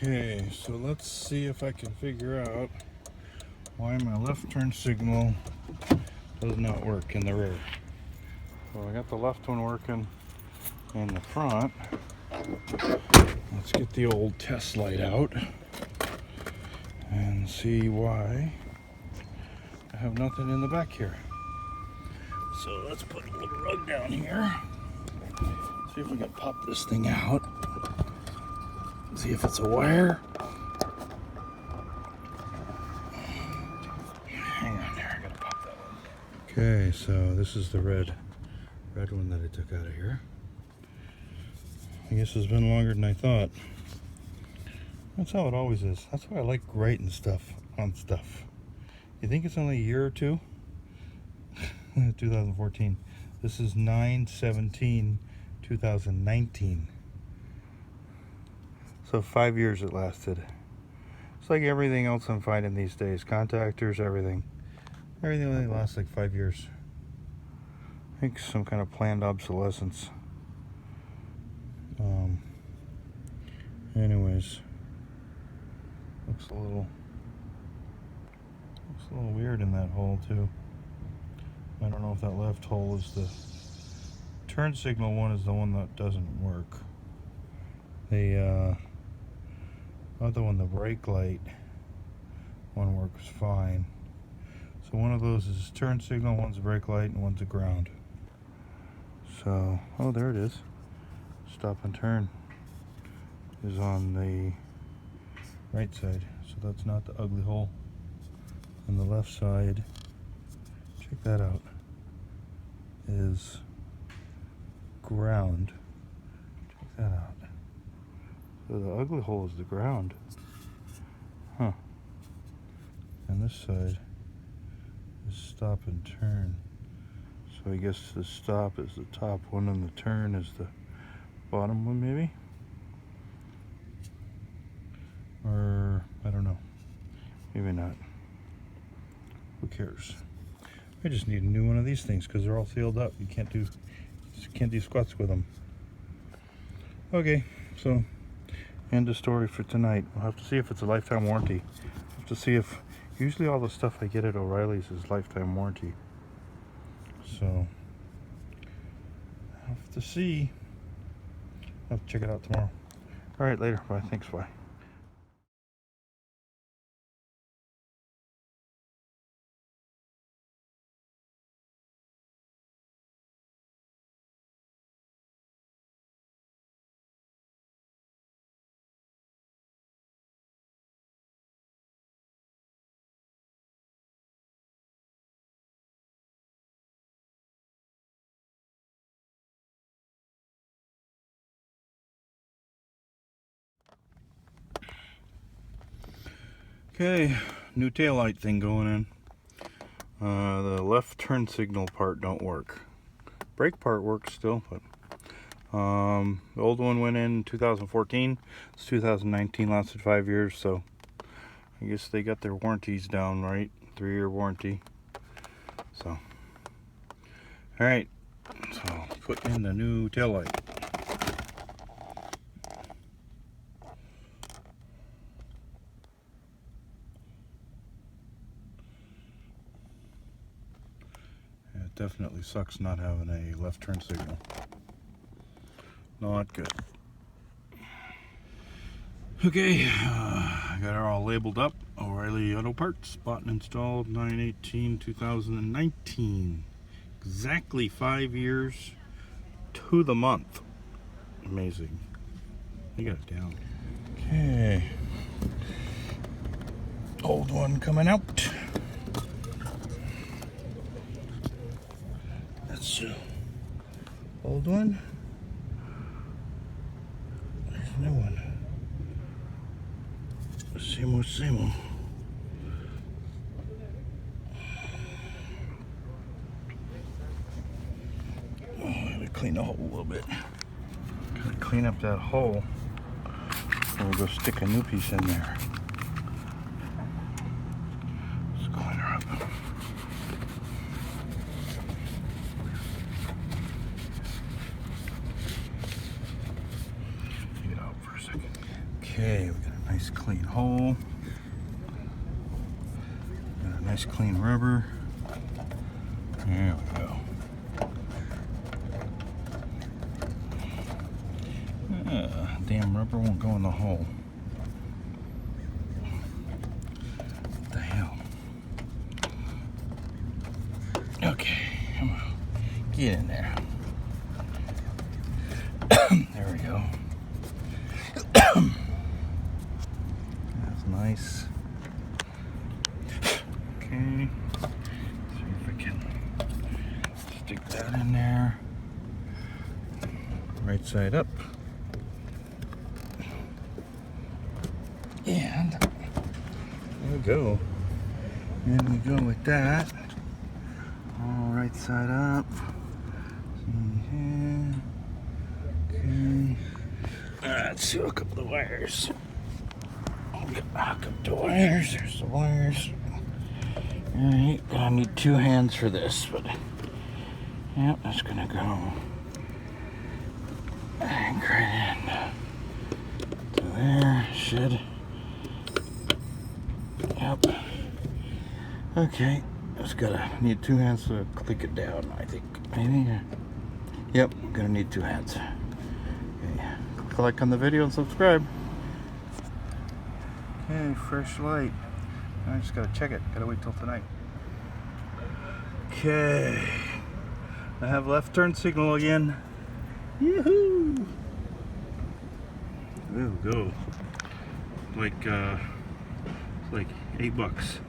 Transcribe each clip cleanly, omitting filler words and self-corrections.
Okay, so let's see if I can figure out why my left turn signal does not work in the rear. So I got the left one working in the front. Let's get the old test light out and see why I have nothing in the back here. So let's put a little rug down here. See if we can pop this thing out. See if it's a wire. Hang on there, I gotta pop that one. Okay, so this is the red one that I took out of here. I guess it's been longer than I thought. That's how it always is. That's why I like writing stuff on stuff. You think it's only a year or two? 2014. This is 9/17/2019. So 5 years it lasted. It's like everything else I'm finding these days. Contactors, everything. Everything only lasts like 5 years. I think some kind of planned obsolescence. Anyways, looks a little weird in that hole too. I don't know if that left hole is the turn signal one is the one that doesn't work. The other one, the brake light one, works fine. So one of those is turn signal, one's a brake light, and one's a ground. So, oh, there it is. Stop and turn is on the right side, so that's not the ugly hole. On the left side, check that out, is ground. Check that out. So the ugly hole is the ground. Huh. And this side is stop and turn. So I guess the stop is the top one and the turn is the bottom one, maybe? Or, I don't know. Maybe not. Who cares? I just need a new one of these things because they're all sealed up. You can't do squats with them. Okay, so end of story for tonight. We'll have to see if it's a lifetime warranty. We'll have to see if, usually all the stuff I get at O'Reilly's is lifetime warranty. So, I'll have to see. I'll have to check it out tomorrow. Alright, later. Bye. Thanks, bye. Okay, new taillight thing going in. The left turn signal part don't work. Brake part works still, but the old one went in 2014. It's 2019, lasted 5 years, so I guess they got their warranties down right. 3-year warranty. So, alright, so put in the new taillight. It definitely sucks not having a left turn signal. Not good. Okay, I got it all labeled up. O'Reilly Auto Parts, bought and installed 9/18/2019. Exactly 5 years to the month. Amazing. I got it down. Okay. Old one coming out. That's old one. There's a new one. Same old, same old. Oh, I gotta clean the hole a little bit. Gotta clean up that hole. And we'll go stick a new piece in there. Let's clean her up. Take it out for a second. Okay, we got a Nice clean hole. Got a nice clean rubber. There we go. Damn rubber won't go in the hole. What the hell? Okay, come on. Get in there. There we go. That's nice. Okay. See if I can stick that in there. Right side up. And there we go. And we go with that. All right side up. See here. Okay. Let's hook up the wires. Hook up the wires. There's the wires. Alright, gonna need 2 hands for this, but yep, that's gonna go. Anchor it in to there. Should. Yep. Okay, just gotta need 2 hands to click it down, I think. Maybe. Yep, gonna need 2 hands. Okay, click like on the video and subscribe. Okay, fresh light. I just gotta check it. Gotta wait till tonight. Okay, I have left turn signal again. Yoo-hoo! There we go. Like it's like $8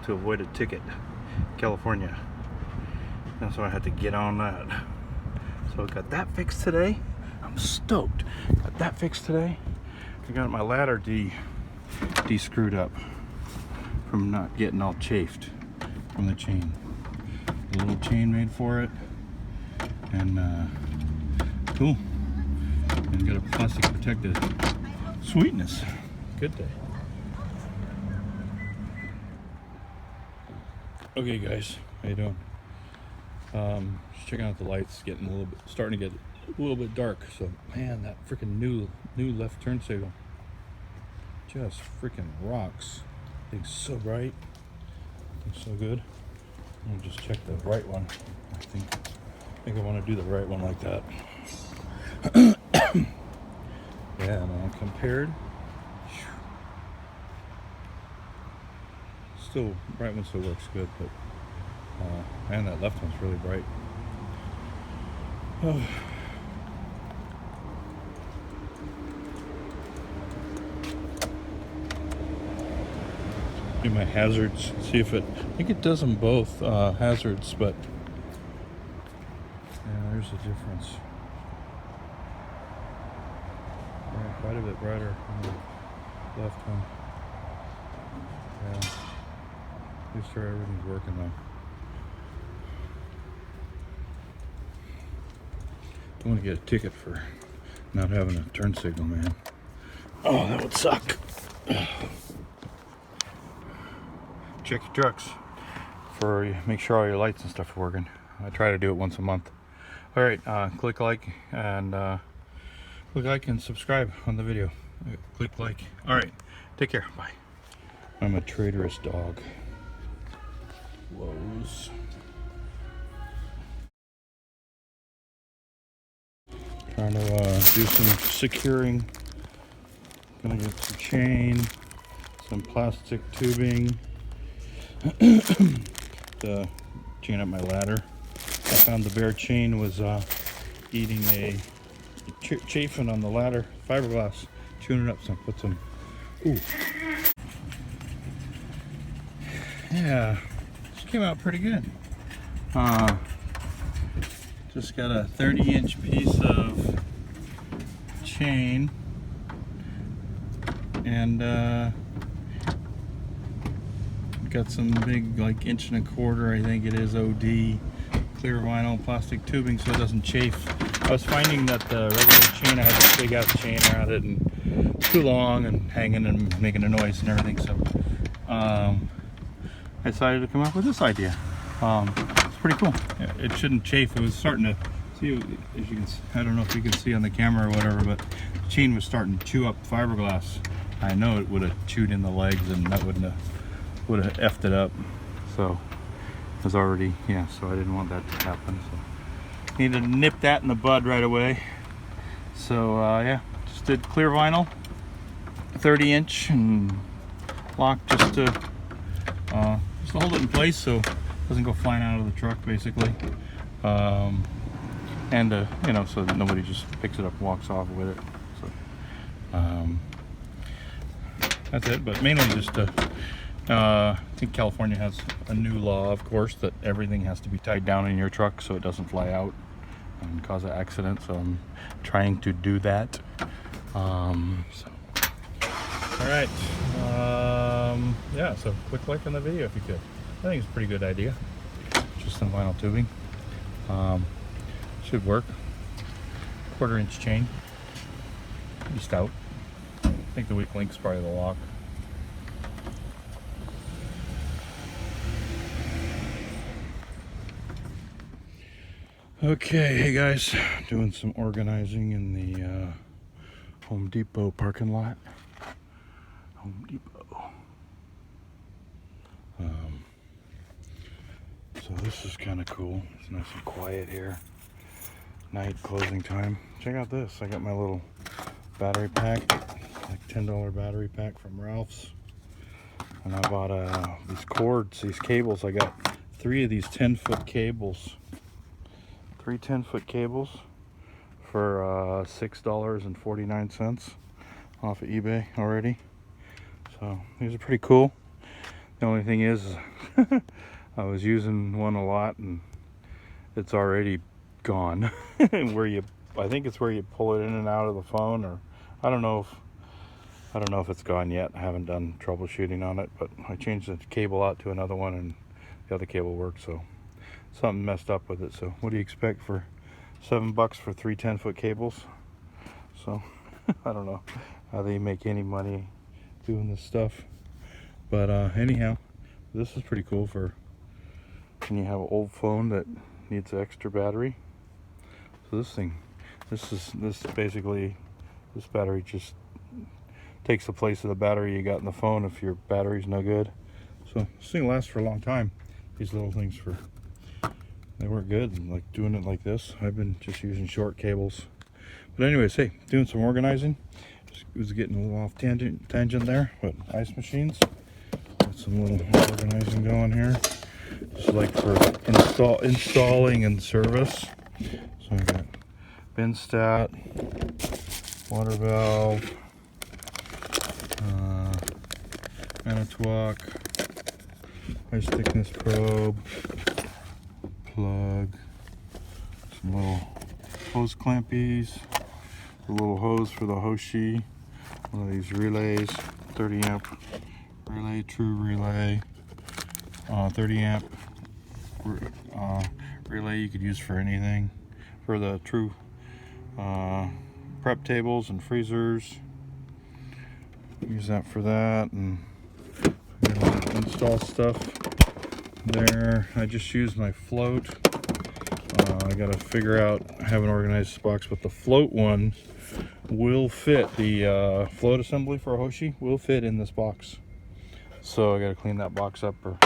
to avoid a ticket. California. That's why I had to get on that. So I got that fixed today. I'm stoked. Got that fixed today. I got my ladder de-screwed up from not getting all chafed from the chain. A little chain made for it, and cool. And got a plastic protected. Sweetness. Good day. Okay, guys, how you doing? Just checking out the lights. Getting a little bit, starting to get a little bit dark. So, man, that freaking new left turn signal just freaking rocks. Thing's so bright. It's so good. Let me just check the right one. I think I want to do the right one like that. Yeah, man. Compared, still right one still works good, but man, that left one's really bright. Oh. Do my hazards, see if it, I think it does them both, hazards, but yeah, there's a difference. Yeah, quite a bit brighter on the left one. Yeah, at least everything's working though. Don't want to get a ticket for not having a turn signal, man. Oh, that would suck. Check your trucks for, make sure all your lights and stuff are working. I try to do it once a month. All right, click like and subscribe on the video. Click like. All right, take care. Bye. I'm a traitorous dog. Lowe's. Trying to do some securing. Gonna get some chain, some plastic tubing to chain up my ladder. I found the bare chain was eating a chafing on the ladder, fiberglass, chewing it up some, put some, ooh. Yeah, this came out pretty good. Just got a 30-inch piece of chain and got some big, like 1.25 inch, I think it is, OD clear vinyl plastic tubing so it doesn't chafe. I was finding that the regular chain, I had this big ass chain around it and too long and hanging and making a noise and everything, so I decided to come up with this idea. It's pretty cool. It shouldn't chafe. It was starting to see, as you can, I don't know if you can see on the camera or whatever, but machine was starting to chew up fiberglass, I know it would have chewed in the legs and that would have effed it up. So it was already, yeah, so I didn't want that to happen. So needed to nip that in the bud right away. So yeah, just did clear vinyl, 30-inch, and lock just to hold it in place so it doesn't go flying out of the truck, basically. And you know, so that nobody just picks it up and walks off with it. So that's it. But mainly just I think California has a new law, of course, that everything has to be tied down in your truck so it doesn't fly out and cause an accident. So I'm trying to do that. So all right, yeah, so quick like on the video if you could. I think it's a pretty good idea. Just some vinyl tubing. Should work. 1/4-inch chain. Pretty stout. I think the weak link's probably the lock. Okay, hey guys, doing some organizing in the Home Depot parking lot. Home Depot. So this is kind of cool. It's nice and quiet here. Night closing time. Check out this. I got my little battery pack, like $10 battery pack from Ralph's. And I bought these cords, these cables. I got 3 of these 10-foot cables. 3 10-foot cables for $6.49 off of eBay already. So these are pretty cool. The only thing is I was using one a lot and it's already gone. I think it's where you pull it in and out of the phone, or I don't know if it's gone yet. I haven't done troubleshooting on it, but I changed the cable out to another one and the other cable worked, so something messed up with it. So what do you expect for $7 for 3 10-foot cables? So I don't know how they make any money doing this stuff, but anyhow, this is pretty cool for when you have an old phone that needs an extra battery. So this battery just takes the place of the battery you got in the phone if your battery's no good. So this thing lasts for a long time. These little things they work good, and like doing it like this. I've been just using short cables. But anyways, hey, doing some organizing. Just was getting a little off tangent there, but ice machines. Got some little organizing going here. Just like for installing and service. So I got bin stat, water valve, Manitowoc, ice thickness probe, plug, some little hose clampies, a little hose for the Hoshi, one of these relays, 30 amp relay, true relay, 30 amp relay you could use for anything, for the true prep tables and freezers. Use that for that, and install stuff there. I just used my float. I gotta figure out, I haven't organized this box, but the float one will fit, the float assembly for a Hoshi will fit in this box. So I gotta clean that box up, or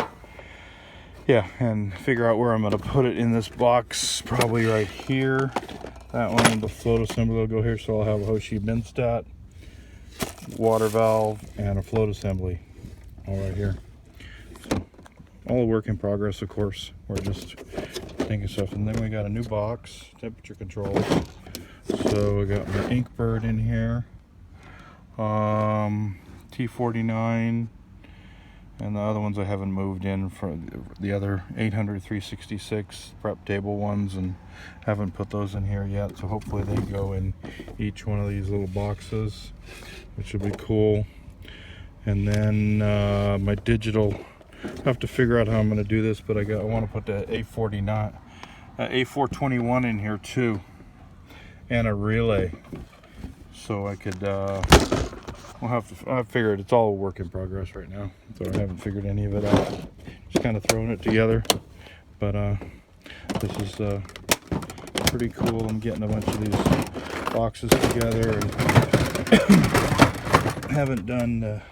yeah, and figure out where I'm gonna put it in this box. Probably right here. That one, the float assembly will go here, so I'll have a Hoshi bin stat, water valve, and a float assembly all right here. So all a work in progress, of course. We're just thinking stuff. And then we got a new box, temperature control. So we got my Inkbird in here, T49, and the other ones I haven't moved in for the other 800 366 prep table ones, and haven't put those in here yet. So hopefully they go in each one of these little boxes, which would be cool. And then my digital, I have to figure out how I'm going to do this, but I want to put the A421 in here too, and a relay, so I could I've figured, it's all a work in progress right now, so I haven't figured any of it out, just kind of throwing it together. But this is pretty cool. I'm getting a bunch of these boxes together and haven't done the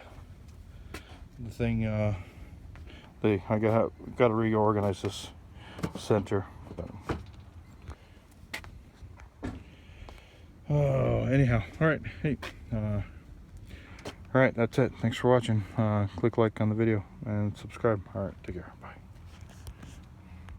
thing. I got to reorganize this center. But, oh, anyhow, all right. Hey, all right. That's it. Thanks for watching. Click like on the video and subscribe. All right. Take care. Bye.